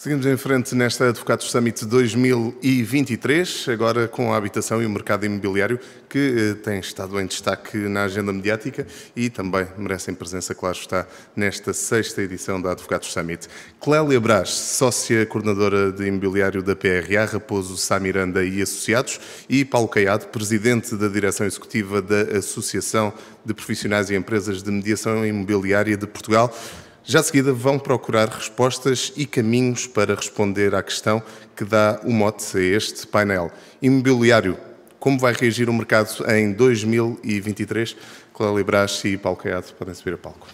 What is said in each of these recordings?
Seguimos em frente nesta Advocados Summit 2023, agora com a habitação e o mercado imobiliário, que tem estado em destaque na agenda mediática e também merecem presença, claro está, nesta sexta edição da Advocados Summit. Clélia Brás, sócia coordenadora de imobiliário da PRA, Raposo Sá Miranda e Associados, e Paulo Caiado, presidente da direção executiva da Associação de Profissionais e Empresas de Mediação Imobiliária de Portugal. Já a seguida vão procurar respostas e caminhos para responder à questão que dá o mote a este painel. Imobiliário, como vai reagir o mercado em 2023? Clélia Brás e Paulo Caiado podem subir a palco.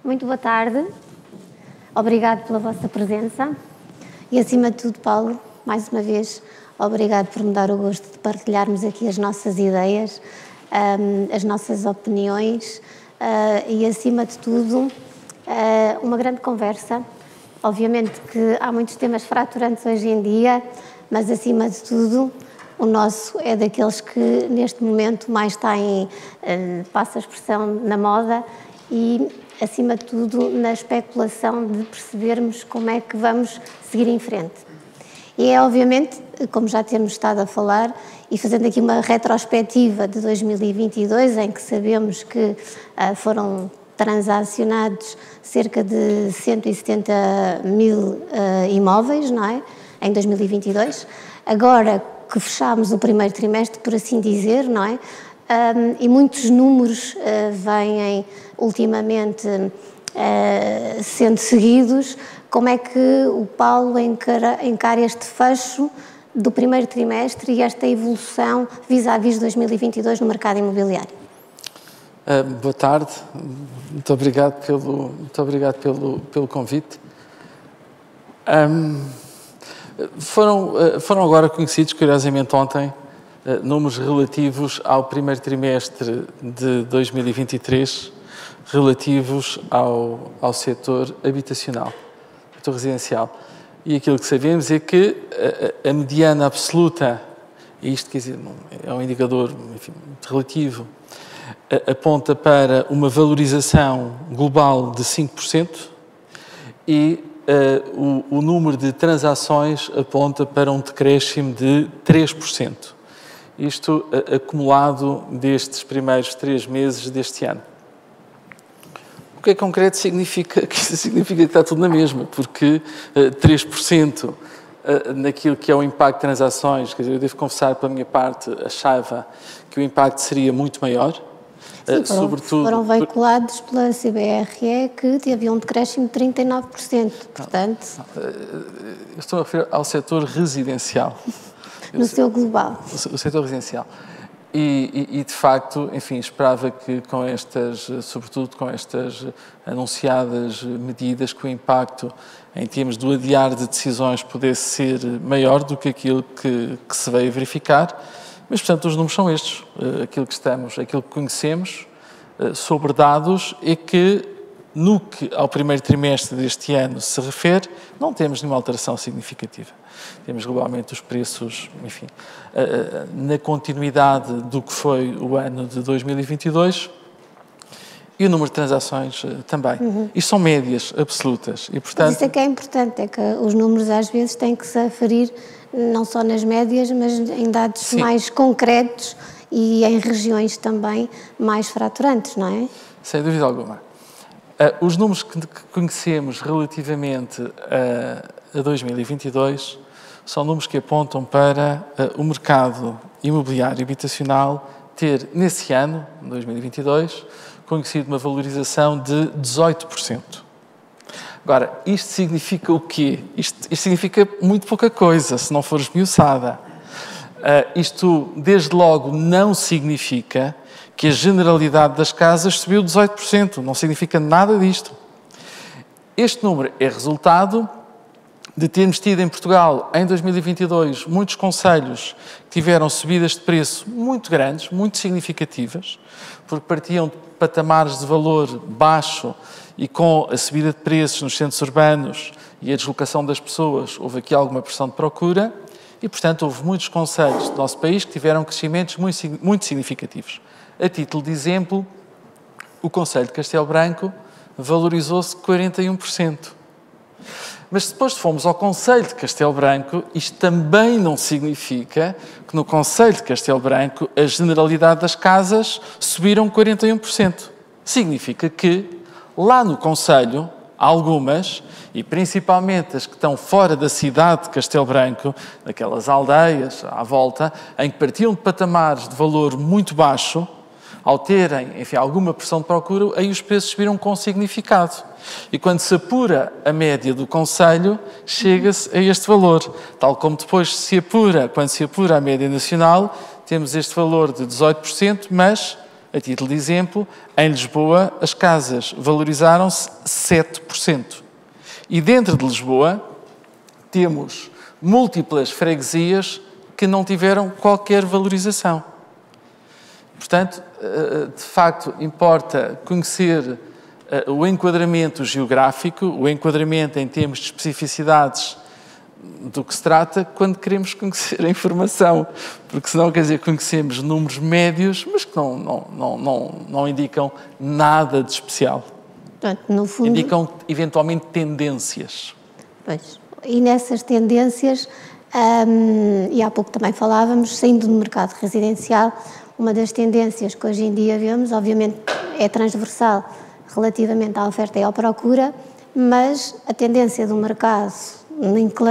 Muito boa tarde. Obrigado pela vossa presença. E, acima de tudo, Paulo, mais uma vez, obrigado por me dar o gosto de partilharmos aqui as nossas ideias, as nossas opiniões e, acima de tudo, uma grande conversa. Obviamente que há muitos temas fraturantes hoje em dia, mas, acima de tudo, o nosso é daqueles que, neste momento, mais está em, passa a expressão, na moda e, acima de tudo, na especulação de percebermos como é que vamos seguir em frente. E é, obviamente, como já temos estado a falar, e fazendo aqui uma retrospectiva de 2022, em que sabemos que foram transacionados cerca de 170 mil imóveis, não é? Em 2022. Agora que fechámos o primeiro trimestre, por assim dizer, não é? E muitos números vêm ultimamente sendo seguidos. Como é que o Paulo encara este fecho do primeiro trimestre e esta evolução vis-à-vis 2022 no mercado imobiliário? Boa tarde, muito obrigado pelo convite. Foram agora conhecidos, curiosamente ontem, números relativos ao primeiro trimestre de 2023, relativos ao setor habitacional, setor residencial. E aquilo que sabemos é que a mediana absoluta, e isto quer dizer, é um indicador, enfim, muito relativo, aponta para uma valorização global de 5% e o número de transações aponta para um decréscimo de 3%. Isto acumulado destes primeiros 3 meses deste ano. O que é concreto significa que está tudo na mesma, porque 3% naquilo que é o impacto de transações, quer dizer, eu devo confessar pela minha parte, achava que o impacto seria muito maior. Sim, foram veiculados pela CBRE que havia um decréscimo de 39%, portanto... Eu estou a referir ao setor residencial. No seu global. O setor residencial. E, de facto, enfim, esperava que com estas, sobretudo com estas anunciadas medidas, que o impacto em termos do adiar de decisões pudesse ser maior do que aquilo que se veio a verificar. Mas, portanto, os números são estes. Aquilo que conhecemos sobre dados é que, no que ao primeiro trimestre deste ano se refere, não temos nenhuma alteração significativa. Temos globalmente os preços, enfim, na continuidade do que foi o ano de 2022 e o número de transações também. Isto são médias absolutas e, portanto... Mas isso é que é importante, é que os números às vezes têm que se aferir não só nas médias, mas em dados Sim. mais concretos e em regiões também mais fraturantes, não é? Sem dúvida alguma. Os números que conhecemos relativamente a 2022 são números que apontam para o mercado imobiliário e habitacional ter, nesse ano, 2022, conhecido uma valorização de 18%. Agora, isto significa o quê? Isto significa muito pouca coisa, se não for esmiuçada. Isto, desde logo, não significa que a generalidade das casas subiu 18%. Não significa nada disto. Este número é resultado de termos tido em Portugal, em 2022, muitos concelhos que tiveram subidas de preço muito grandes, muito significativas, porque partiam de patamares de valor baixo e com a subida de preços nos centros urbanos e a deslocação das pessoas, houve aqui alguma pressão de procura E, portanto, houve muitos concelhos do nosso país que tiveram crescimentos muito significativos. A título de exemplo, o concelho de Castelo Branco valorizou-se 41%. Mas depois de fomos ao concelho de Castelo Branco, isto também não significa que no concelho de Castelo Branco a generalidade das casas subiram 41%. Significa que lá no concelho, algumas, e principalmente as que estão fora da cidade de Castelo Branco, naquelas aldeias à volta, em que partiam de patamares de valor muito baixo, ao terem, enfim, alguma pressão de procura, aí os preços subiram com significado. E quando se apura a média do concelho, chega-se a este valor. Tal como depois quando se apura a média nacional, temos este valor de 18%, mas, a título de exemplo, em Lisboa as casas valorizaram-se 7%. E dentro de Lisboa temos múltiplas freguesias que não tiveram qualquer valorização. Portanto, de facto, importa conhecer o enquadramento geográfico, o enquadramento em termos de especificidades do que se trata quando queremos conhecer a informação, porque senão, quer dizer, conhecemos números médios, mas que não indicam nada de especial. Portanto, no fundo, indicam, eventualmente, tendências. Pois, e nessas tendências, e há pouco também falávamos, saindo do mercado residencial, uma das tendências que hoje em dia vemos, obviamente, é transversal relativamente à oferta e à procura, mas a tendência do mercado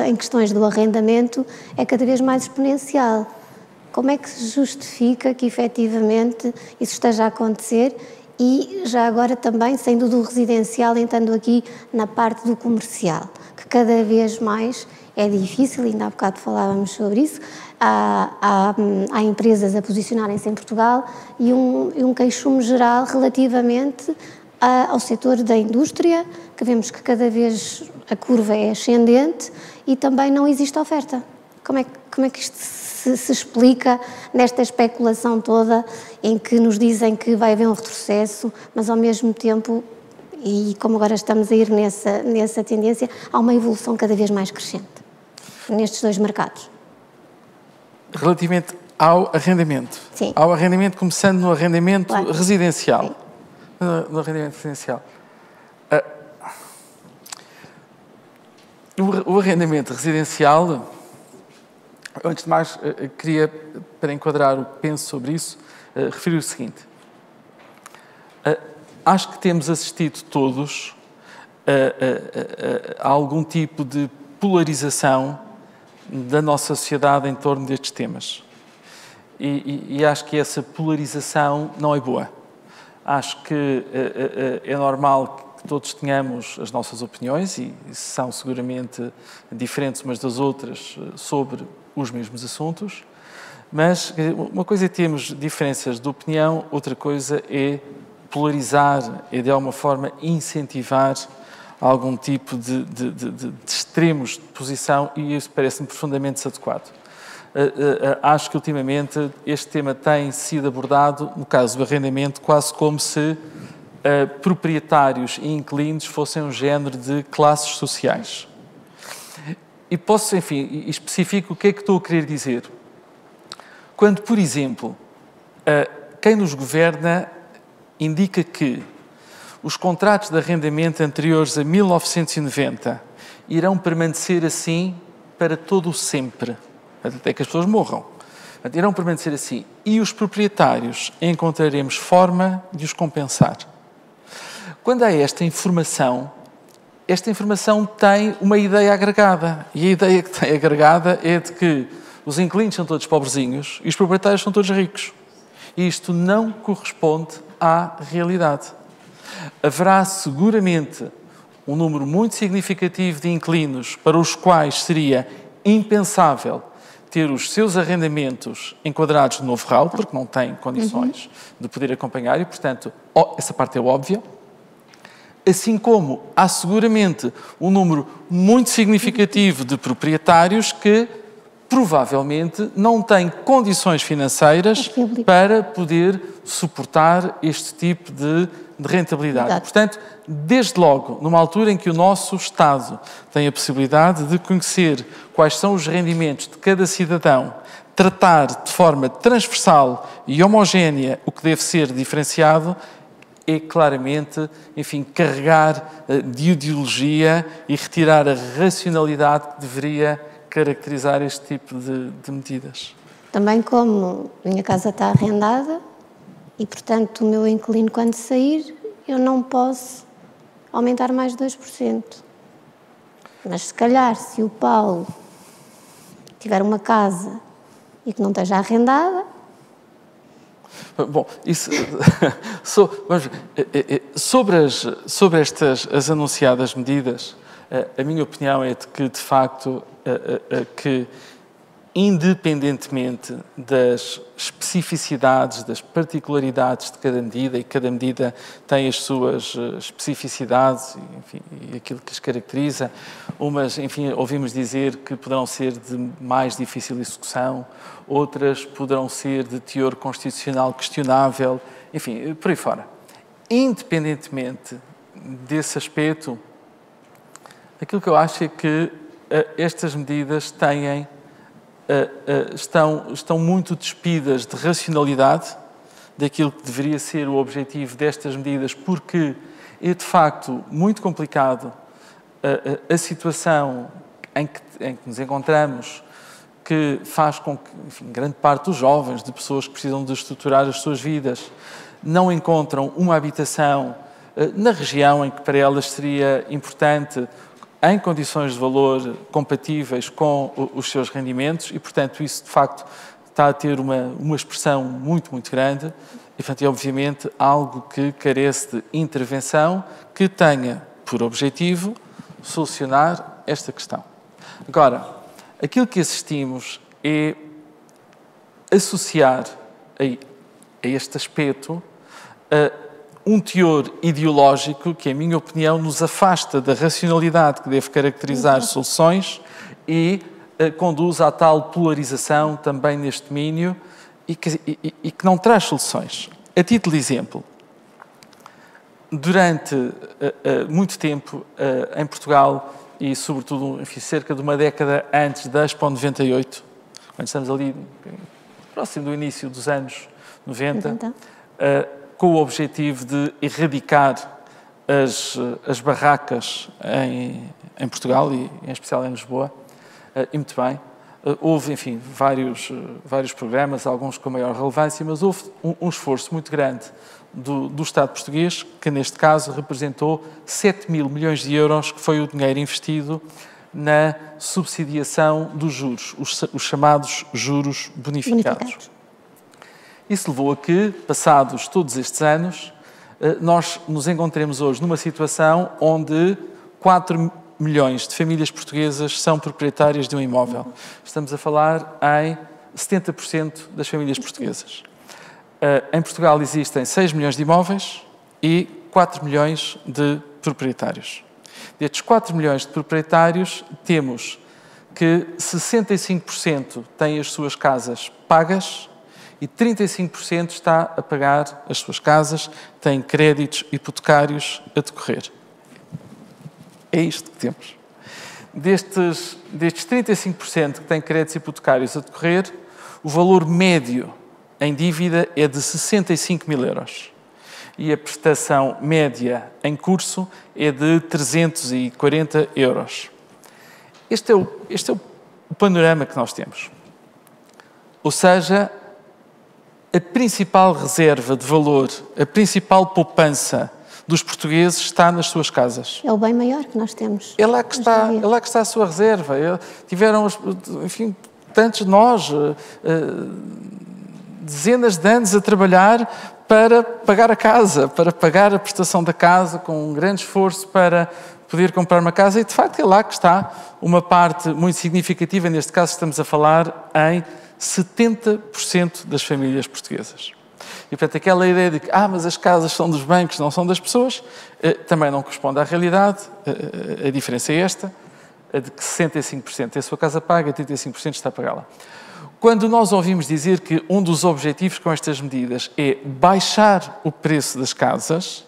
em questões do arrendamento é cada vez mais exponencial. Como é que se justifica que efetivamente isso esteja a acontecer e já agora também, saindo do residencial, entrando aqui na parte do comercial, que cada vez mais é difícil, ainda há bocado falávamos sobre isso, há empresas a posicionarem-se em Portugal e um queixume geral relativamente ao setor da indústria, que vemos que cada vez a curva é ascendente e também não existe oferta. Como é que isto se explica nesta especulação toda em que nos dizem que vai haver um retrocesso, mas ao mesmo tempo, e como agora estamos a ir nessa tendência, há uma evolução cada vez mais crescente nestes dois mercados? Relativamente ao arrendamento. Sim. Ao arrendamento, começando no arrendamento claro. residencial. Sim. No arrendamento residencial. O arrendamento residencial, antes de mais, queria, para enquadrar o que penso sobre isso, referir o seguinte. Acho que temos assistido todos a algum tipo de polarização da nossa sociedade em torno destes temas. E acho que essa polarização não é boa. Acho que é normal que todos tenhamos as nossas opiniões e são seguramente diferentes umas das outras sobre os mesmos assuntos, mas uma coisa é termos diferenças de opinião, outra coisa é polarizar, é de alguma forma incentivar algum tipo de extremos de posição e isso parece-me profundamente desadequado. Acho que ultimamente este tema tem sido abordado, no caso do arrendamento, quase como se proprietários e inquilinos fossem um género de classes sociais. E posso, enfim, especifico o que é que estou a querer dizer. Quando, por exemplo, quem nos governa indica que os contratos de arrendamento anteriores a 1990 irão permanecer assim para todo o sempre, até que as pessoas morram. Irão permanecer assim. E os proprietários encontraremos forma de os compensar. Quando há esta informação tem uma ideia agregada. E a ideia que tem agregada é de que os inquilinos são todos pobrezinhos e os proprietários são todos ricos. E isto não corresponde à realidade. Haverá seguramente um número muito significativo de inquilinos para os quais seria impensável ter os seus arrendamentos enquadrados no novo RAU, porque não têm condições de poder acompanhar e, portanto, essa parte é óbvia. Assim como há seguramente um número muito significativo de proprietários que provavelmente não têm condições financeiras para poder suportar este tipo de de rentabilidade. Portanto, desde logo, numa altura em que o nosso Estado tem a possibilidade de conhecer quais são os rendimentos de cada cidadão, tratar de forma transversal e homogénea o que deve ser diferenciado, é claramente, enfim, carregar de ideologia e retirar a racionalidade que deveria caracterizar este tipo de medidas. Também como a minha casa está arrendada e, portanto, o meu inquilino, quando sair, eu não posso aumentar mais 2%. Mas, se calhar, se o Paulo tiver uma casa e que não esteja arrendada... Bom, isso, sobre estas as anunciadas medidas, a minha opinião é de que, de facto, que independentemente das especificidades, das particularidades de cada medida, e cada medida tem as suas especificidades, enfim, e aquilo que as caracteriza, umas, enfim, ouvimos dizer que poderão ser de mais difícil execução, outras poderão ser de teor constitucional questionável, enfim, por aí fora. Independentemente desse aspecto, aquilo que eu acho é que estas medidas têm... estão muito despidas de racionalidade daquilo que deveria ser o objetivo destas medidas, porque é de facto muito complicado a situação em que nos encontramos, que faz com que, enfim, grande parte dos jovens, de pessoas que precisam de estruturar as suas vidas, não encontram uma habitação na região em que para elas seria importante, em condições de valor compatíveis com os seus rendimentos e, portanto, isso, de facto, está a ter uma expressão muito, muito grande e, portanto, é, obviamente, algo que carece de intervenção que tenha por objetivo solucionar esta questão. Agora, aquilo que assistimos é associar a este aspecto um teor ideológico que, em minha opinião, nos afasta da racionalidade que deve caracterizar soluções e conduz à tal polarização também neste domínio e que não traz soluções. A título de exemplo, durante muito tempo em Portugal e, sobretudo, enfim, cerca de uma década antes da Expo 98, quando estamos ali próximo do início dos anos 90, com o objetivo de erradicar as barracas em Portugal e em especial em Lisboa, e muito bem. Houve, enfim, vários programas, alguns com maior relevância, mas houve um esforço muito grande do Estado português, que neste caso representou 7 mil milhões de euros, que foi o dinheiro investido na subsidiação dos juros, os chamados juros bonificados. Isso levou a que, passados todos estes anos, nós nos encontremos hoje numa situação onde 4 milhões de famílias portuguesas são proprietárias de um imóvel. Estamos a falar em 70% das famílias portuguesas. Em Portugal existem 6 milhões de imóveis e 4 milhões de proprietários. Destes 4 milhões de proprietários, temos que 65% têm as suas casas pagas e 35% está a pagar as suas casas, têm créditos hipotecários a decorrer. É isto que temos. Destes 35% que têm créditos hipotecários a decorrer, o valor médio em dívida é de 65 mil euros. E a prestação média em curso é de 340 euros. Este é o panorama que nós temos. Ou seja, a principal reserva de valor, a principal poupança dos portugueses está nas suas casas. É o bem maior que nós temos. É lá que está a sua reserva. Tiveram, enfim, tantos de nós, dezenas de anos a trabalhar para pagar a casa, para pagar a prestação da casa, com um grande esforço para poder comprar uma casa, e de facto é lá que está uma parte muito significativa, neste caso estamos a falar em 70% das famílias portuguesas. E, portanto, aquela ideia de que mas as casas são dos bancos, não são das pessoas, também não corresponde à realidade. A diferença é esta, a de que 65% tem a sua casa paga e 35% está a pagá-la. Quando nós ouvimos dizer que um dos objetivos com estas medidas é baixar o preço das casas,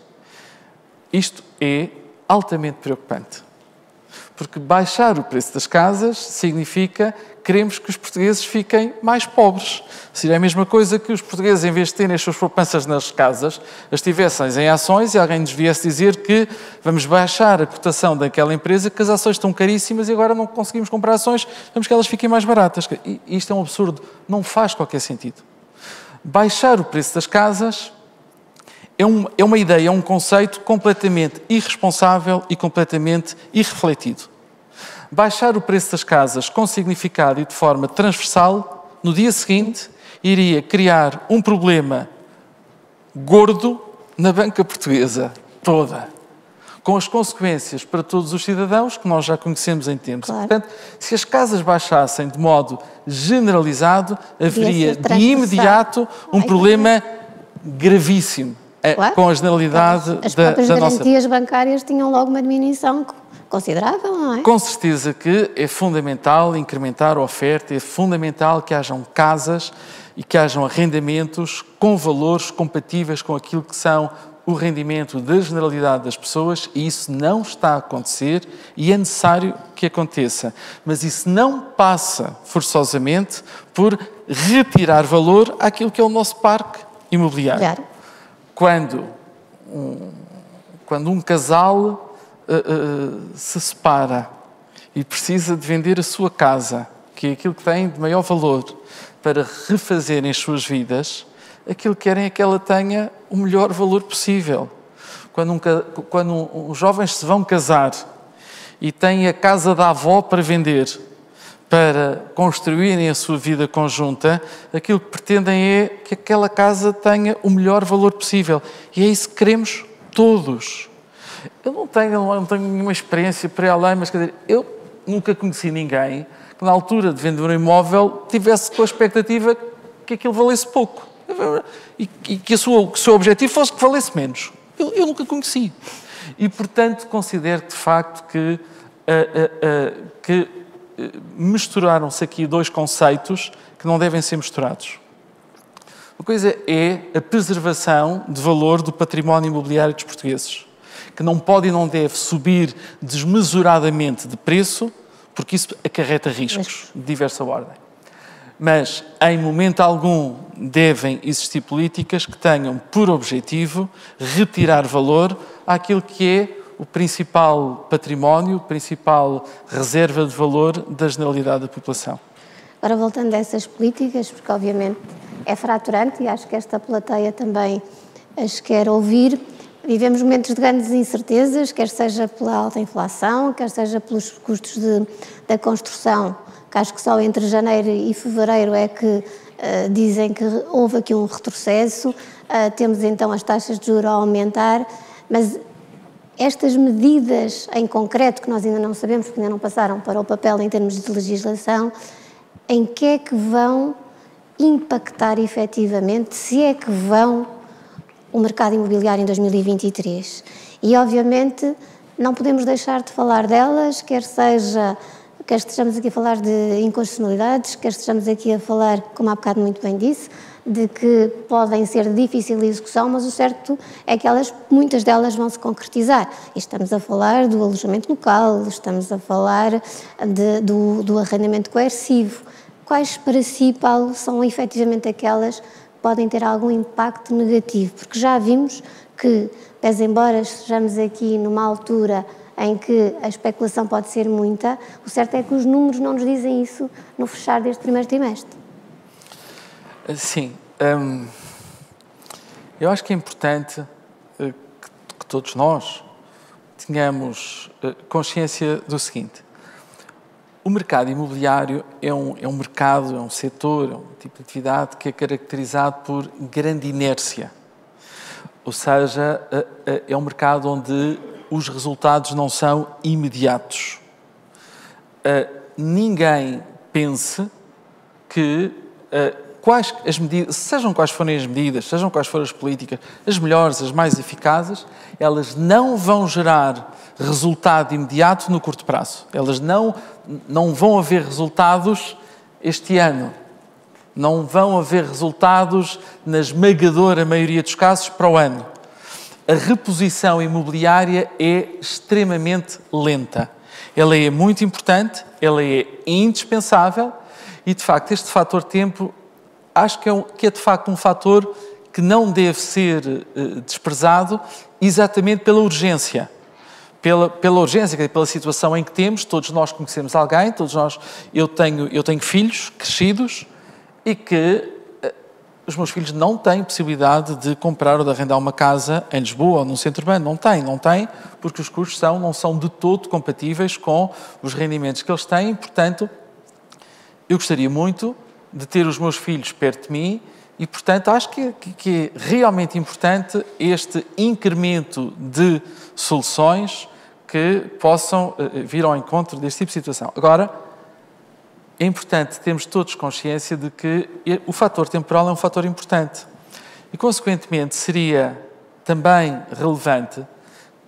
Isto é altamente preocupante, porque baixar o preço das casas significa queremos que os portugueses fiquem mais pobres. Seria a mesma coisa que os portugueses, em vez de terem as suas poupanças nas casas, as tivessem em ações e alguém nos viesse dizer que vamos baixar a cotação daquela empresa, que as ações estão caríssimas e agora não conseguimos comprar ações, vamos que elas fiquem mais baratas. E isto é um absurdo, não faz qualquer sentido. Baixar o preço das casas é uma ideia, é um conceito completamente irresponsável e completamente irrefletido. Baixar o preço das casas com significado e de forma transversal, no dia seguinte, iria criar um problema gordo na banca portuguesa toda, com as consequências para todos os cidadãos que nós já conhecemos em tempos. Claro. Portanto, se as casas baixassem de modo generalizado, haveria de imediato um problema gravíssimo. Claro. Com a generalidade as próprias da garantias bancárias tinham logo uma diminuição considerável, não é? Com certeza que é fundamental incrementar a oferta, é fundamental que hajam casas e que hajam arrendamentos com valores compatíveis com aquilo que são o rendimento da generalidade das pessoas, e isso não está a acontecer e é necessário que aconteça. Mas isso não passa forçosamente por retirar valor àquilo que é o nosso parque imobiliário. Claro. Quando um casal se separa e precisa de vender a sua casa, que é aquilo que tem de maior valor, para refazerem as suas vidas, aquilo que querem é que ela tenha o melhor valor possível. Quando os jovens se vão casar e têm a casa da avó para vender, para construírem a sua vida conjunta, aquilo que pretendem é que aquela casa tenha o melhor valor possível. E é isso que queremos todos. Eu não tenho nenhuma experiência para além, mas quer dizer, eu nunca conheci ninguém que na altura de vender um imóvel tivesse com a expectativa que aquilo valesse pouco. E que o seu objetivo fosse que valesse menos. Eu nunca conheci. E, portanto, considero de facto que misturaram-se aqui dois conceitos que não devem ser misturados. Uma coisa é a preservação de valor do património imobiliário dos portugueses, que não pode e não deve subir desmesuradamente de preço, porque isso acarreta riscos de diversa ordem. Mas, em momento algum, devem existir políticas que tenham por objetivo retirar valor àquilo que é o principal património, a principal reserva de valor da generalidade da população. Agora, voltando a essas políticas, porque obviamente é fraturante e acho que esta plateia também as quer ouvir, vivemos momentos de grandes incertezas, quer seja pela alta inflação, quer seja pelos custos da construção, que acho que só entre janeiro e fevereiro é que dizem que houve aqui um retrocesso, temos então as taxas de juros a aumentar, mas estas medidas em concreto, que nós ainda não sabemos, porque ainda não passaram para o papel em termos de legislação, em que é que vão impactar efetivamente, se é que vão, o mercado imobiliário em 2023? E, obviamente, não podemos deixar de falar delas, quer estejamos aqui a falar de inconstitucionalidades, quer estejamos aqui a falar, como há bocado muito bem disse, de que podem ser de difícil execução, mas o certo é que muitas delas vão se concretizar. E estamos a falar do alojamento local, estamos a falar do arrendamento coercivo. Quais para si, Paulo, são efetivamente aquelas que podem ter algum impacto negativo? Porque já vimos que, pese embora estejamos aqui numa altura em que a especulação pode ser muita, o certo é que os números não nos dizem isso no fechar deste primeiro trimestre. Sim. Eu acho que é importante que todos nós tenhamos consciência do seguinte. O mercado imobiliário é um mercado, é um setor, é um tipo de atividade que é caracterizado por grande inércia. Ou seja, é um mercado onde os resultados não são imediatos. Ninguém pense que sejam quais forem as medidas, sejam quais forem as políticas, as melhores, as mais eficazes, elas não vão gerar resultado imediato no curto prazo. Elas não vão haver resultados este ano. Não vão haver resultados, na esmagadora maioria dos casos, para o ano. a reposição imobiliária é extremamente lenta. Ela é muito importante, ela é indispensável e, de facto, este fator tempo acho que é de facto um fator que não deve ser desprezado exatamente pela urgência. Pela urgência, pela situação em que temos, todos nós conhecemos alguém, eu tenho filhos crescidos e que os meus filhos não têm possibilidade de comprar ou de arrendar uma casa em Lisboa ou num centro urbano. Não têm, porque os custos não são de todo compatíveis com os rendimentos que eles têm. Portanto, eu gostaria muito de ter os meus filhos perto de mim e, portanto, acho que é realmente importante este incremento de soluções que possam vir ao encontro deste tipo de situação. Agora, é importante termos todos consciência de que o fator temporal é um fator importante e, consequentemente, seria também relevante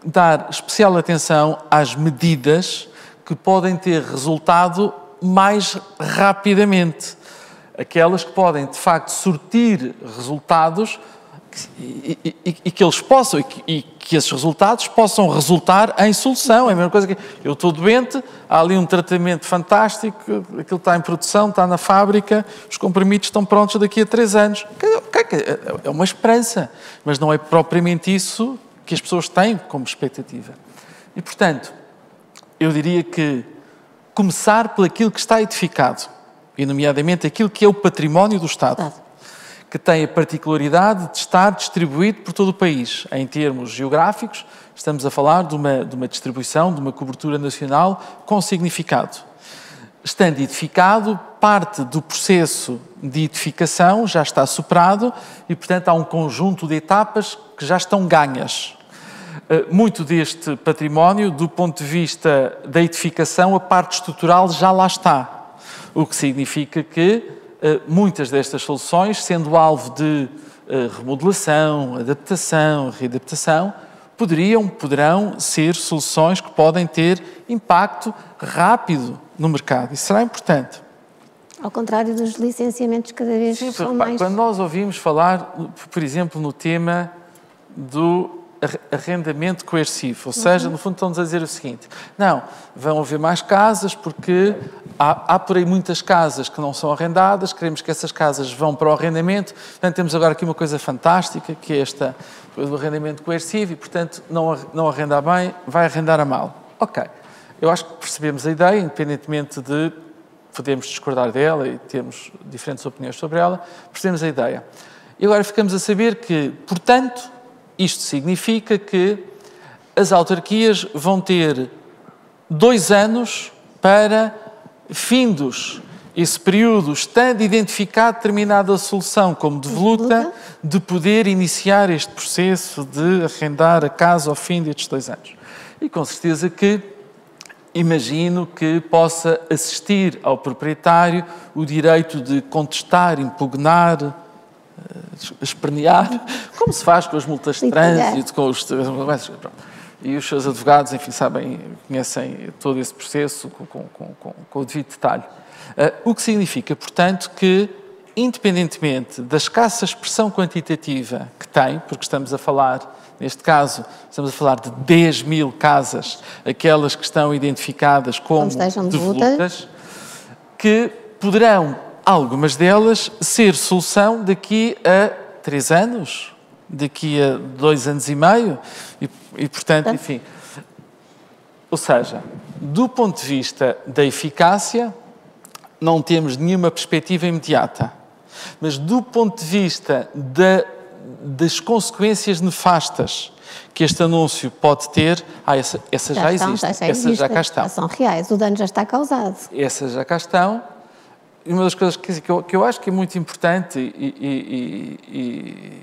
dar especial atenção às medidas que podem ter resultado mais rapidamente. Aquelas que podem, de facto, surtir resultados e que eles possam, e que esses resultados possam resultar em solução. É a mesma coisa que eu estou doente, há ali um tratamento fantástico, aquilo está em produção, está na fábrica, os comprimidos estão prontos daqui a 3 anos. É uma esperança, mas não é propriamente isso que as pessoas têm como expectativa. E, portanto, eu diria que começar por aquilo que está edificado, e nomeadamente aquilo que é o património do Estado, que tem a particularidade de estar distribuído por todo o país. Em termos geográficos, estamos a falar de uma distribuição, de uma cobertura nacional com significado. Estando edificado, parte do processo de edificação já está superado e, portanto, há um conjunto de etapas que já estão ganhas. Muito deste património, do ponto de vista da edificação, a parte estrutural já lá está. O que significa que muitas destas soluções, sendo alvo de remodelação, adaptação, readaptação, poderão ser soluções que podem ter impacto rápido no mercado. Isso será importante. Ao contrário dos licenciamentos cada vez são mais... Quando nós ouvimos falar, por exemplo, no tema do arrendamento coercivo, ou seja, no fundo estão-nos a dizer o seguinte: não, vão haver mais casas porque há por aí muitas casas que não são arrendadas, queremos que essas casas vão para o arrendamento, portanto temos agora aqui uma coisa fantástica, que é esta coisa do arrendamento coercivo e, portanto, não arrenda bem, vai arrendar a mal. Ok, eu acho que percebemos a ideia, independentemente de podermos discordar dela e termos diferentes opiniões sobre ela, percebemos a ideia. E agora ficamos a saber que, portanto, isto significa que as autarquias vão ter 2 anos para, findos esse período, estando identificada determinada solução como devoluta, de poder iniciar este processo de arrendar a casa ao fim destes 2 anos. E com certeza que imagino que possa assistir ao proprietário o direito de contestar, impugnar, espernear, como se faz com as multas de trânsito, com os... E os seus advogados, enfim, conhecem todo esse processo com o devido detalhe. O que significa, portanto, que, independentemente da escassa expressão quantitativa que tem, porque estamos a falar, neste caso, estamos a falar de 10 mil casas, aquelas que estão identificadas como devolutas, que poderão, algumas delas, ser solução daqui a 3 anos, daqui a 2 anos e meio, e portanto, enfim. Ou seja, do ponto de vista da eficácia, não temos nenhuma perspectiva imediata. Mas do ponto de vista das consequências nefastas que este anúncio pode ter, essas já existem. Essas já cá estão. Já são reais, o dano já está causado. Essas já cá estão. E uma das coisas que eu acho que é muito importante e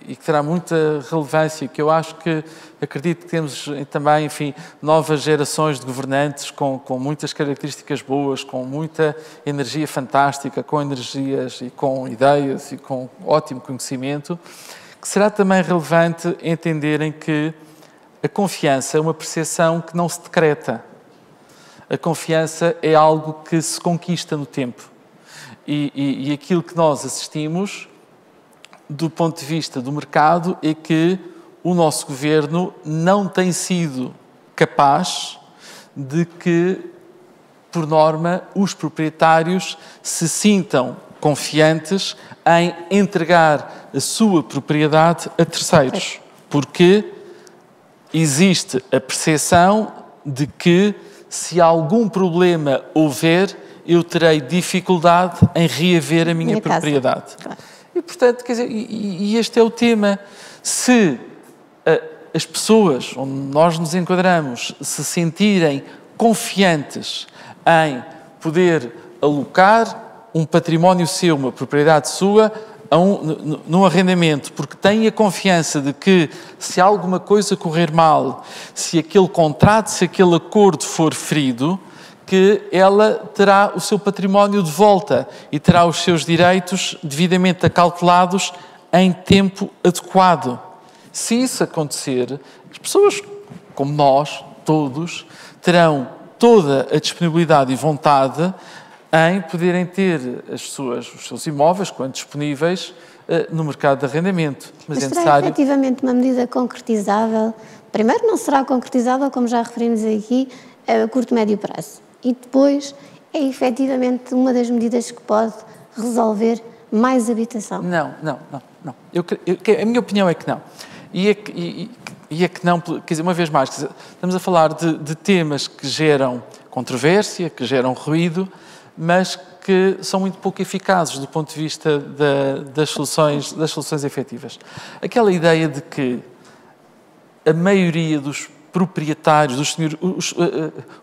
que terá muita relevância, que eu acredito que temos também, enfim, novas gerações de governantes com muitas características boas, com muita energia fantástica, com energias e com ideias e com ótimo conhecimento, que será também relevante entenderem que a confiança é uma percepção que não se decreta. A confiança é algo que se conquista no tempo. E aquilo que nós assistimos, do ponto de vista do mercado, é que o nosso governo não tem sido capaz de que, por norma, os proprietários se sintam confiantes em entregar a sua propriedade a terceiros, porque existe a percepção de que, se algum problema houver, eu terei dificuldade em reaver a minha propriedade. Claro. E, portanto, quer dizer, e este é o tema. Se as pessoas onde nós nos enquadramos se sentirem confiantes em poder alocar um património seu, uma propriedade sua, num arrendamento, porque têm a confiança de que, se alguma coisa correr mal, se aquele contrato, se aquele acordo for ferido, que ela terá o seu património de volta e terá os seus direitos devidamente acautelados em tempo adequado. Se isso acontecer, as pessoas, como nós, todos, terão toda a disponibilidade e vontade em poderem ter os seus imóveis, quando disponíveis, no mercado de arrendamento. Mas é necessário... efetivamente uma medida concretizável? Primeiro, não será concretizável, como já referimos aqui, a curto e médio prazo. E depois, é efetivamente uma das medidas que pode resolver mais habitação? Não. A minha opinião é que não. E é que não, quer dizer, uma vez mais, quer dizer, estamos a falar de temas que geram controvérsia, que geram ruído, mas que são muito pouco eficazes do ponto de vista das soluções efetivas. Aquela ideia de que a maioria dos proprietários,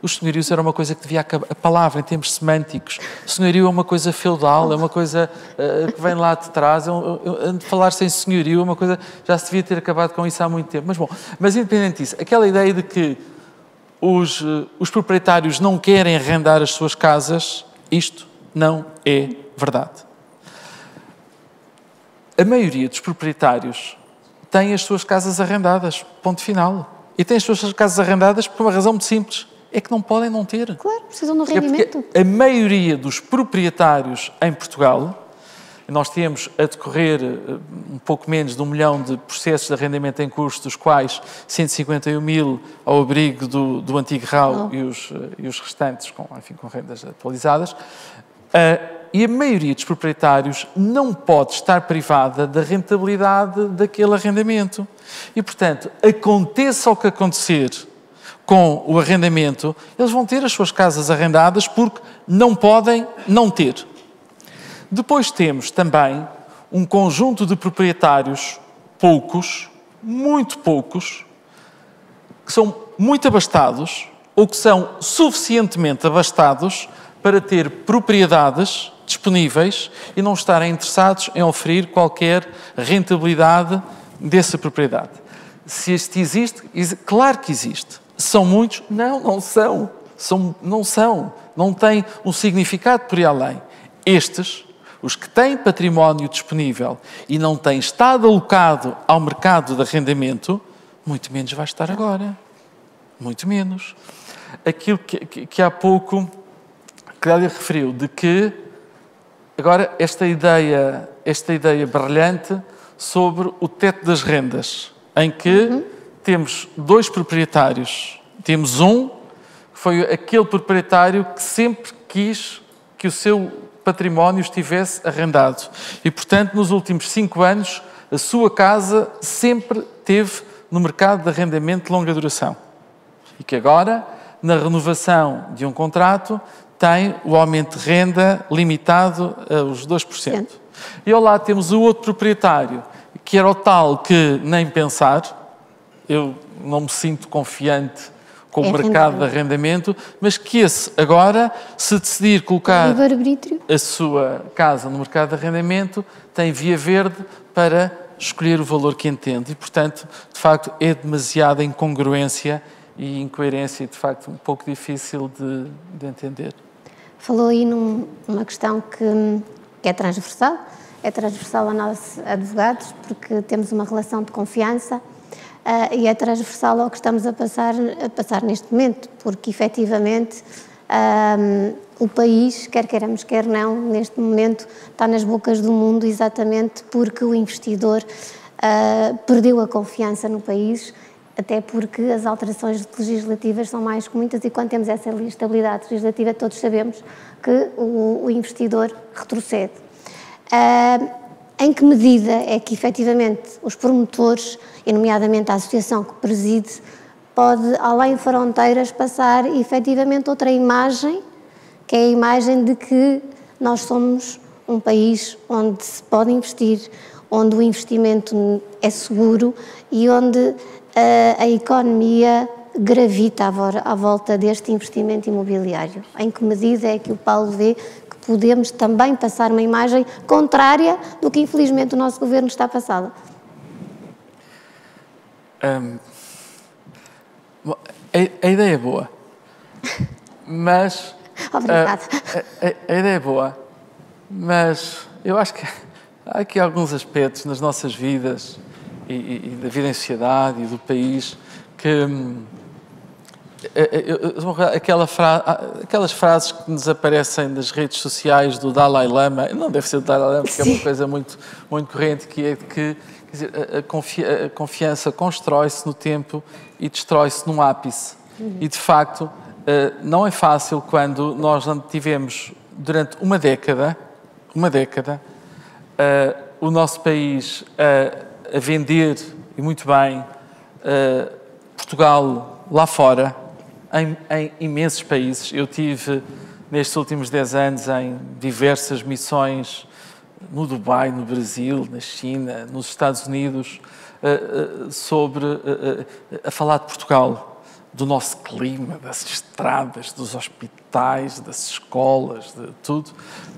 os senhorios era uma coisa que devia acabar, a palavra em termos semânticos, o senhorio é uma coisa feudal, é uma coisa que vem lá de trás, falar-se em senhorio é uma coisa, já se devia ter acabado com isso há muito tempo, mas independente disso, aquela ideia de que os proprietários não querem arrendar as suas casas, isto não é verdade. A maioria dos proprietários tem as suas casas arrendadas, ponto final. E tem as suas casas arrendadas por uma razão muito simples, é que não podem não ter. Claro, precisam de um rendimento. Porque a maioria dos proprietários em Portugal, nós temos a decorrer um pouco menos de 1 milhão de processos de arrendamento em curso, dos quais 151 mil ao abrigo do antigo RAU e os restantes com rendas atualizadas. E a maioria dos proprietários não pode estar privada da rentabilidade daquele arrendamento. E, portanto, aconteça o que acontecer com o arrendamento, eles vão ter as suas casas arrendadas porque não podem não ter. Depois temos também um conjunto de proprietários, poucos, muito poucos, que são muito abastados ou que são suficientemente abastados para ter propriedades disponíveis e não estarem interessados em oferir qualquer rentabilidade dessa propriedade. Se este existe, claro que existe. São muitos? Não são. Não são. Não têm um significado por ir além. Estes, os que têm património disponível e não têm estado alocado ao mercado de arrendamento, muito menos vai estar agora. Muito menos. Aquilo que há pouco Clélia referiu, de que agora esta ideia brilhante sobre o teto das rendas, em que temos 2 proprietários. Temos um, que foi aquele proprietário que sempre quis que o seu património estivesse arrendado. E, portanto, nos últimos 5 anos, a sua casa sempre teve no mercado de arrendamento de longa duração. E que agora, na renovação de um contrato, tem o aumento de renda limitado aos 2%. E ao lado temos o outro proprietário, que era o tal que nem pensar, eu não me sinto confiante com o mercado de arrendamento, mas que esse agora, se decidir colocar a sua casa no mercado de arrendamento, tem via verde para escolher o valor que entende. E, portanto, de facto, é demasiada incongruência e incoerência, de facto, um pouco difícil de entender. Falou aí numa questão que é transversal a nós advogados, porque temos uma relação de confiança e é transversal ao que estamos a passar neste momento, porque efetivamente o país, quer queiramos, quer não, neste momento está nas bocas do mundo exatamente porque o investidor perdeu a confiança no país, até porque as alterações legislativas são mais que muitas e quando temos essa estabilidade legislativa todos sabemos que o investidor retrocede. Em que medida é que efetivamente os promotores, e nomeadamente a associação que preside, pode além fronteiras passar efetivamente outra imagem, que é a imagem de que nós somos um país onde se pode investir, onde o investimento é seguro e onde a economia gravita à volta deste investimento imobiliário. Em que medida é que o Paulo vê que podemos também passar uma imagem contrária do que infelizmente o nosso governo está a passar? A ideia é boa, mas... Obrigada. A ideia é boa, mas eu acho que há aqui alguns aspectos nas nossas vidas e da vida em sociedade e do país que... aquelas frases que nos aparecem nas redes sociais do Dalai Lama, não deve ser do Dalai Lama, porque é uma coisa muito, muito corrente, que é de que quer dizer, a confiança constrói-se no tempo e destrói-se num ápice. E, de facto, não é fácil quando nós tivemos, durante uma década, o nosso país a vender, e muito bem, Portugal lá fora, em imensos países. Eu tive, nestes últimos 10 anos, em diversas missões no Dubai, no Brasil, na China, nos Estados Unidos, a falar de Portugal, do nosso clima, das estradas, dos hospitais, das escolas, de tudo,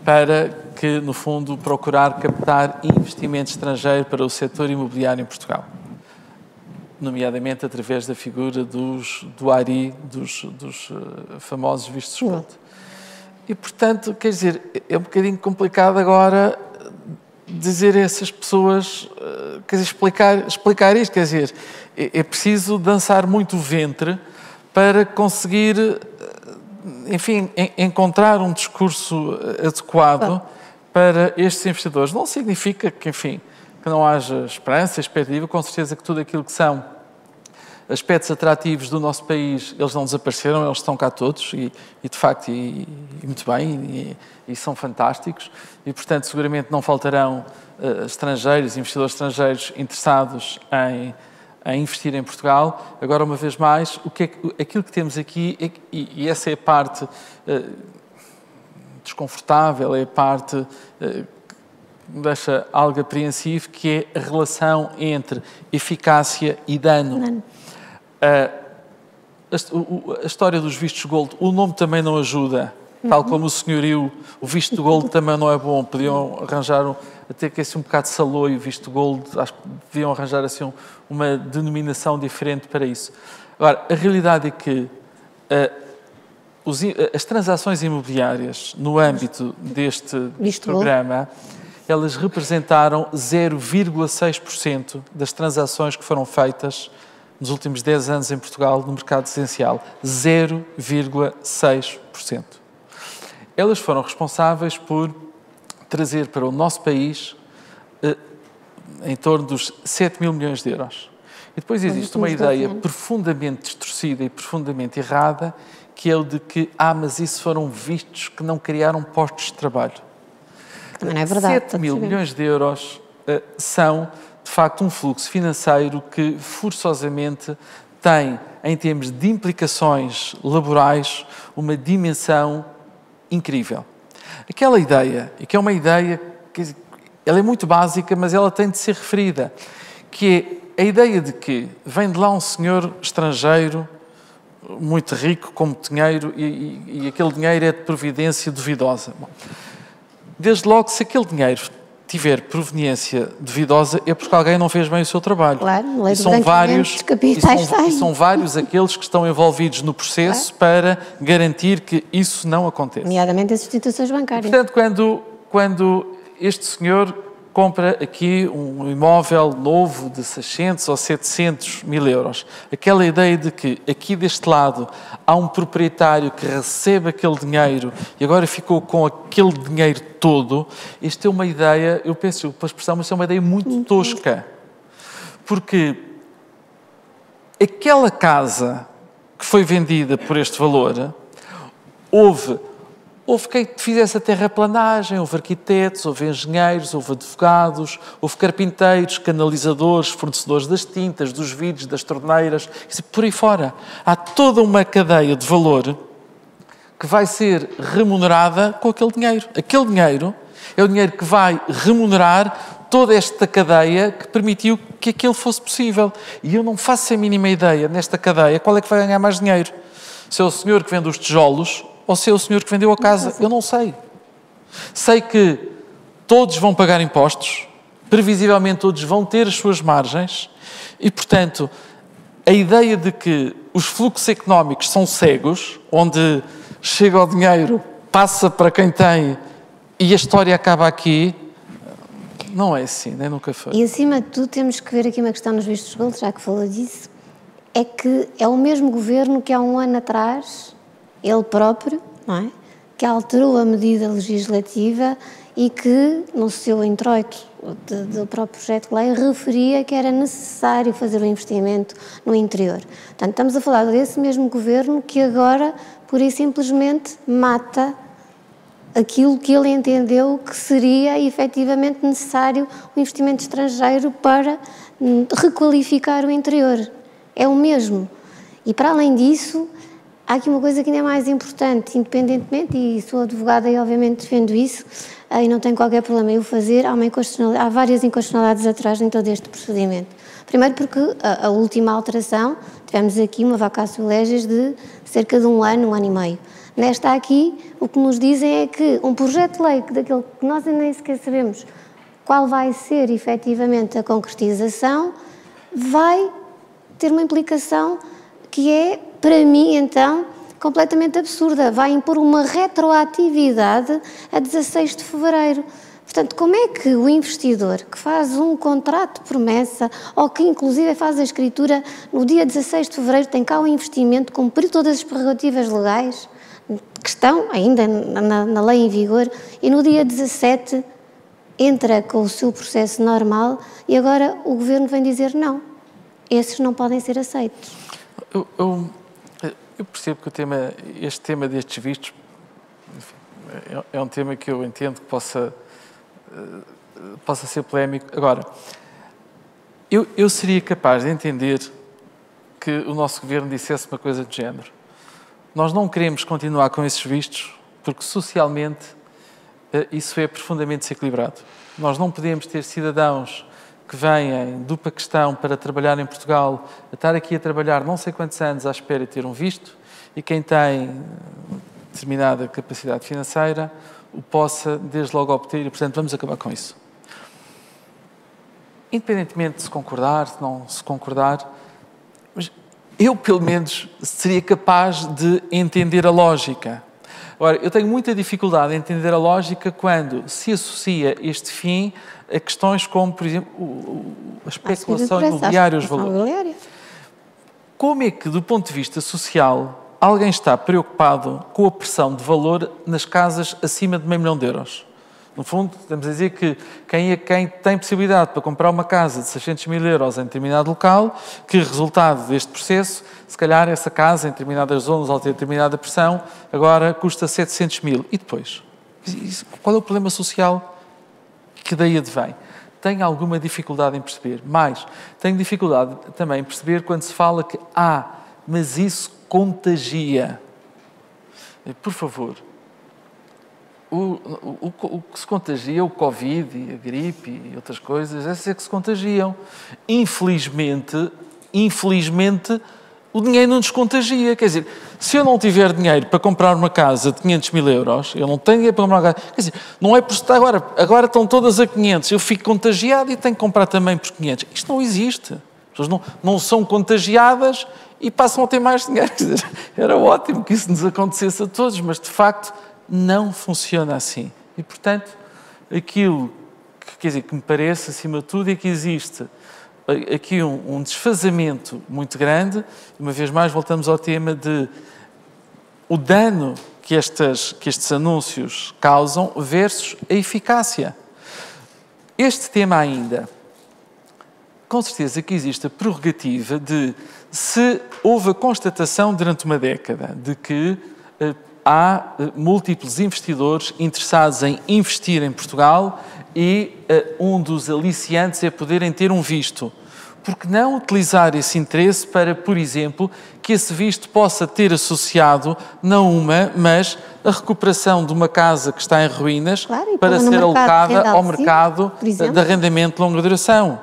para que, no fundo, procurar captar investimento estrangeiro para o setor imobiliário em Portugal, nomeadamente através da figura do ARI, dos famosos vistos gold. E, portanto, quer dizer, é um bocadinho complicado agora dizer a essas pessoas, quer dizer, explicar isto, quer dizer, é preciso dançar muito o ventre para conseguir, enfim, encontrar um discurso adequado para estes investidores. Não significa que, enfim, que não haja esperança, expectativa, com certeza que tudo aquilo que são aspectos atrativos do nosso país, eles não desapareceram, eles estão cá todos e de facto, e muito bem, e são fantásticos e, portanto, seguramente não faltarão estrangeiros, investidores estrangeiros interessados em investir em Portugal. Agora, uma vez mais, aquilo que temos aqui, e essa é a parte desconfortável, é a parte que me deixa algo apreensivo, que é a relação entre eficácia e dano. A história dos vistos gold, o nome também não ajuda, tal como o senhorio, o visto gold também não é bom, podiam arranjar, até que esse um bocado de saloio, visto gold, acho que deviam arranjar assim uma denominação diferente para isso. Agora, a realidade é que as transações imobiliárias no âmbito deste programa, elas representaram 0,6% das transações que foram feitas nos últimos 10 anos em Portugal no mercado residencial. 0,6%. Elas foram responsáveis por trazer para o nosso país em torno dos 7 mil milhões de euros. E depois existe uma ideia profundamente distorcida e profundamente errada, que é o de que, mas isso foram vistos que não criaram postos de trabalho. Também não é verdade. 7 mil milhões de euros são, de facto, um fluxo financeiro que forçosamente tem, em termos de implicações laborais, uma dimensão incrível. Aquela ideia, e que é uma ideia, ela é muito básica, mas ela tem de ser referida, que é a ideia de que vem de lá um senhor estrangeiro, muito rico, como dinheiro, e aquele dinheiro é de providência duvidosa. Bom, desde logo, se aquele dinheiro tiver proveniência duvidosa, é porque alguém não fez bem o seu trabalho. Claro, lei são vários aqueles que estão envolvidos no processo para garantir que isso não aconteça. Nomeadamente as instituições bancárias. Portanto, quando este senhor compra aqui um imóvel novo de 600 ou 700 mil euros, aquela ideia de que aqui deste lado há um proprietário que recebe aquele dinheiro e agora ficou com aquele dinheiro todo, isto é uma ideia, eu penso pela expressão, mas é uma ideia muito tosca. Porque aquela casa que foi vendida por este valor, houve quem fizesse a terraplanagem, houve arquitetos, houve engenheiros, houve advogados, houve carpinteiros, canalizadores, fornecedores das tintas, dos vidros, das torneiras, por aí fora. Há toda uma cadeia de valor que vai ser remunerada com aquele dinheiro. Aquele dinheiro é o dinheiro que vai remunerar toda esta cadeia que permitiu que aquilo fosse possível. E eu não faço a mínima ideia, nesta cadeia, qual é que vai ganhar mais dinheiro. Se é o senhor que vende os tijolos ou se é o senhor que vendeu a casa. Eu não sei. Sei que todos vão pagar impostos, previsivelmente todos vão ter as suas margens e, portanto, a ideia de que os fluxos económicos são cegos, onde chega o dinheiro, passa para quem tem e a história acaba aqui, não é assim, nem nunca foi. E, acima de tudo, temos que ver aqui uma questão nos vistos gold, já que falou disso, é que é o mesmo governo que há um ano atrás, ele próprio, não é? Que alterou a medida legislativa e que, no seu introito do próprio projeto de lei, referia que era necessário fazer o investimento no interior. Portanto, estamos a falar desse mesmo governo que agora, pura e simplesmente, mata aquilo que ele entendeu que seria efetivamente necessário o investimento estrangeiro para requalificar o interior. É o mesmo. E, para além disso, há aqui uma coisa que ainda é mais importante, independentemente, e sou advogada e obviamente defendo isso, e não tenho qualquer problema em o fazer, há várias inconstitucionalidades atrás em todo este procedimento. Primeiro porque a última alteração, tivemos aqui uma vacatio legis de cerca de um ano e meio. Nesta aqui, o que nos dizem é que um projeto de lei, daquele que nós ainda nem sequer sabemos qual vai ser efetivamente a concretização, vai ter uma implicação que é, para mim, então, completamente absurda. Vai impor uma retroatividade a 16 de fevereiro. Portanto, como é que o investidor que faz um contrato de promessa ou que inclusive faz a escritura no dia 16 de fevereiro tem cá o investimento, cumprir todas as prerrogativas legais que estão ainda na lei em vigor e no dia 17 entra com o seu processo normal e agora o Governo vem dizer não, esses não podem ser aceitos. Eu percebo que este tema destes vistos, enfim, é um tema que eu entendo que possa ser polémico. Agora, eu seria capaz de entender que o nosso Governo dissesse uma coisa do género. Nós não queremos continuar com esses vistos porque socialmente isso é profundamente desequilibrado. Nós não podemos ter cidadãos que vêm do Paquistão para trabalhar em Portugal, a estar aqui a trabalhar não sei quantos anos à espera de ter um visto e quem tem determinada capacidade financeira o possa desde logo obter e, portanto, vamos acabar com isso. Independentemente de se concordar, se não se concordar, mas eu, pelo menos, seria capaz de entender a lógica. Agora, eu tenho muita dificuldade em entender a lógica quando se associa este fim a questões como, por exemplo, a especulação imobiliária, os valores. Como é que, do ponto de vista social, alguém está preocupado com a pressão de valor nas casas acima de €500 mil? No fundo, estamos a dizer que quem tem possibilidade para comprar uma casa de €600 mil em determinado local, que resultado deste processo, se calhar essa casa em determinadas zonas ou ter determinada pressão, agora custa 700 mil. E depois? Qual é o problema social que daí advém? Tenho alguma dificuldade em perceber. Mais, tenho dificuldade também em perceber quando se fala que mas isso contagia. Por favor. O que se contagia, o Covid e a gripe e outras coisas, essas é que se contagiam. Infelizmente, o dinheiro não nos contagia. Quer dizer, se eu não tiver dinheiro para comprar uma casa de 500 mil euros, eu não tenho dinheiro para comprar uma casa. Quer dizer, não é por estar agora estão todas a 500, eu fico contagiado e tenho que comprar também por 500. Isto não existe. As pessoas não são contagiadas e passam a ter mais dinheiro. Quer dizer, era ótimo que isso nos acontecesse a todos, mas de facto não funciona assim. E, portanto, aquilo que me parece, acima de tudo, é que existe aqui um desfazamento muito grande. Uma vez mais, voltamos ao tema de o dano que estes anúncios causam versus a eficácia. Este tema ainda com certeza que existe a prerrogativa de, se houve a constatação durante uma década de que há múltiplos investidores interessados em investir em Portugal e um dos aliciantes é poderem ter um visto. Por que não utilizar esse interesse para, por exemplo, que esse visto possa ter associado, não uma, mas a recuperação de uma casa que está em ruínas, claro, para ser alocada ao mercado de arrendamento de longa duração.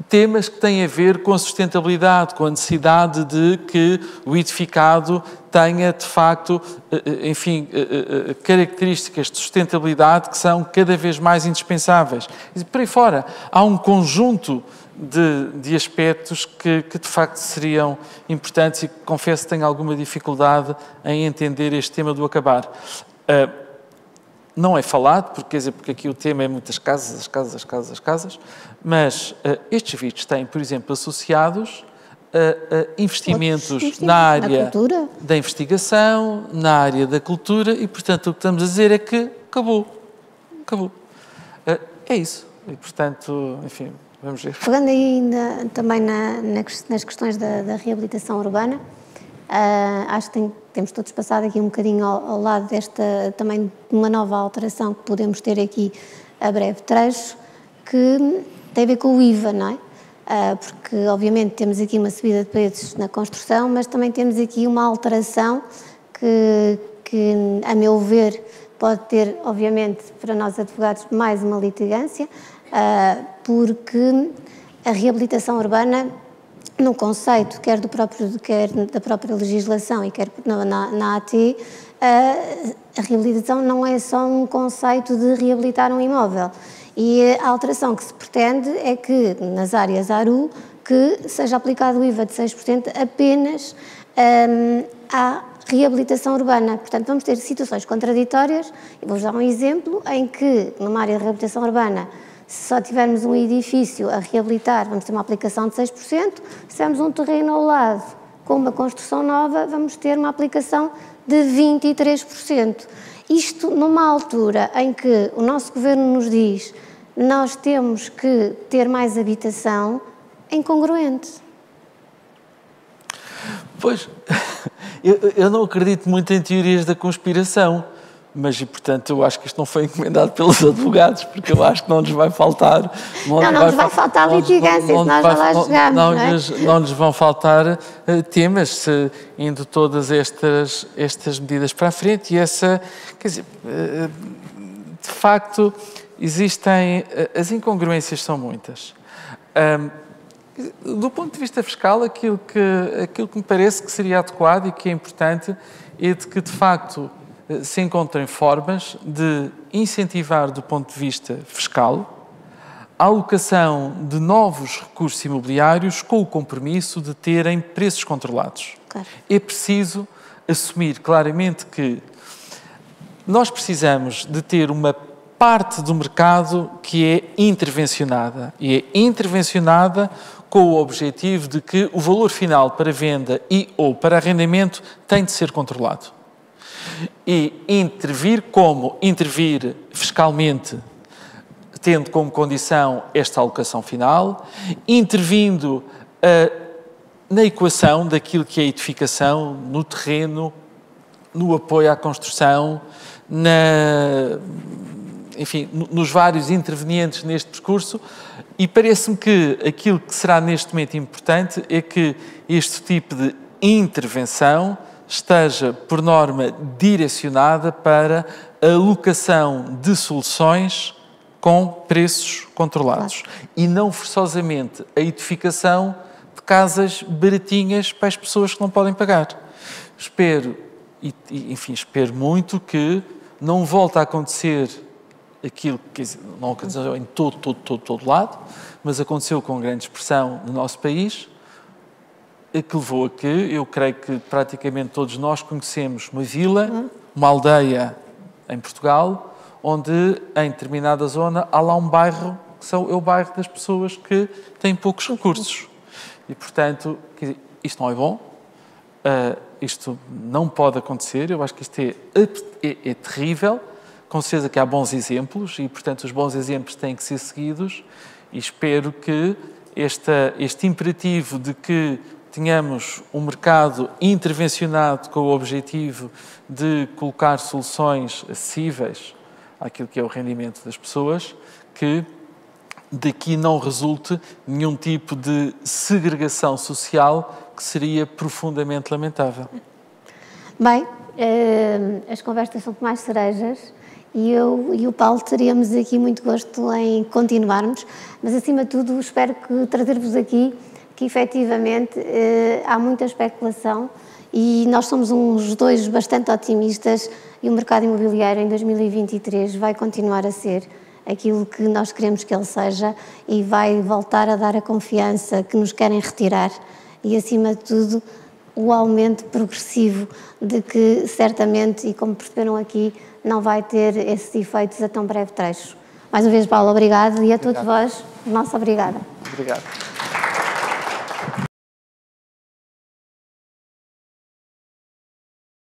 Temas que têm a ver com a sustentabilidade, com a necessidade de que o edificado tenha, de facto, enfim, características de sustentabilidade que são cada vez mais indispensáveis. E por aí fora, há um conjunto de aspectos que de facto seriam importantes e que confesso que tenho alguma dificuldade em entender este tema do acabar. Não é falado, porque, quer dizer, porque aqui o tema é muitas casas, as casas, mas estes vistos têm, por exemplo, associados investimentos na área da investigação, na área da cultura e, portanto, o que estamos a dizer é que acabou. É isso. E, portanto, enfim, vamos ver. Pegando aí ainda também nas questões da reabilitação urbana, acho que temos todos passado aqui um bocadinho ao lado também de uma nova alteração que podemos ter aqui a breve trecho, que tem a ver com o IVA, não é? Porque, obviamente, temos aqui uma subida de preços na construção, mas também temos aqui uma alteração que, a meu ver, pode ter, obviamente, para nós advogados, mais uma litigância, porque a reabilitação urbana, no conceito, quer da própria legislação e quer na AT, a reabilitação não é só um conceito de reabilitar um imóvel. E a alteração que se pretende é que, nas áreas ARU, que seja aplicado o IVA de 6% apenas à reabilitação urbana. Portanto, vamos ter situações contraditórias, e vou-vos dar um exemplo, em que, numa área de reabilitação urbana, se só tivermos um edifício a reabilitar, vamos ter uma aplicação de 6%, se tivermos um terreno ao lado com uma construção nova, vamos ter uma aplicação de 23%. Isto numa altura em que o nosso governo nos diz nós temos que ter mais habitação, é incongruente. Pois, eu não acredito muito em teorias da conspiração, mas, e, portanto, eu acho que isto não foi encomendado pelos advogados, porque eu acho que não lhes vai faltar... Não nos vai faltar litigância, se nós já lá chegamos, não lhes vão faltar temas, indo todas estas medidas para a frente, e essa, quer dizer, de facto, existem... As incongruências são muitas. Do ponto de vista fiscal, aquilo que me parece que seria adequado e que é importante é de que, de facto, se encontrem formas de incentivar, do ponto de vista fiscal, a alocação de novos recursos imobiliários com o compromisso de terem preços controlados. Claro. É preciso assumir claramente que nós precisamos de ter uma parte do mercado que é intervencionada. E é intervencionada com o objetivo de que o valor final para venda ou para arrendamento tem de ser controlado. E intervir como? Intervir fiscalmente, tendo como condição esta alocação final, intervindo na equação daquilo que é a edificação, no terreno, no apoio à construção, enfim, nos vários intervenientes neste percurso, e parece-me que aquilo que será neste momento importante é que este tipo de intervenção esteja, por norma, direcionada para a alocação de soluções com preços controlados. Claro. E não forçosamente a edificação de casas baratinhas para as pessoas que não podem pagar. Espero muito que não volte a acontecer aquilo que não aconteceu em todo lado, mas aconteceu com grande expressão no nosso país, que levou a que, eu creio que praticamente todos nós conhecemos uma vila, uma aldeia em Portugal, onde em determinada zona há lá um bairro, que é o bairro das pessoas que têm poucos recursos. E, portanto, isto não é bom, isto não pode acontecer, eu acho que isto é terrível, com certeza que há bons exemplos e, portanto, os bons exemplos têm que ser seguidos e espero que este imperativo de que tenhamos um mercado intervencionado com o objetivo de colocar soluções acessíveis àquilo que é o rendimento das pessoas, que daqui não resulte nenhum tipo de segregação social que seria profundamente lamentável. Bem, as conversas são como mais cerejas e eu e o Paulo teríamos aqui muito gosto em continuarmos, mas acima de tudo espero que trazer-vos aqui que efetivamente há muita especulação e nós somos uns dois bastante otimistas e o mercado imobiliário em 2023 vai continuar a ser aquilo que nós queremos que ele seja e vai voltar a dar a confiança que nos querem retirar e, acima de tudo, o aumento progressivo de que, certamente, e como perceberam aqui, não vai ter esses efeitos a tão breve trecho. Mais uma vez, Paulo, obrigado e a todos vós, nossa obrigada. Obrigado.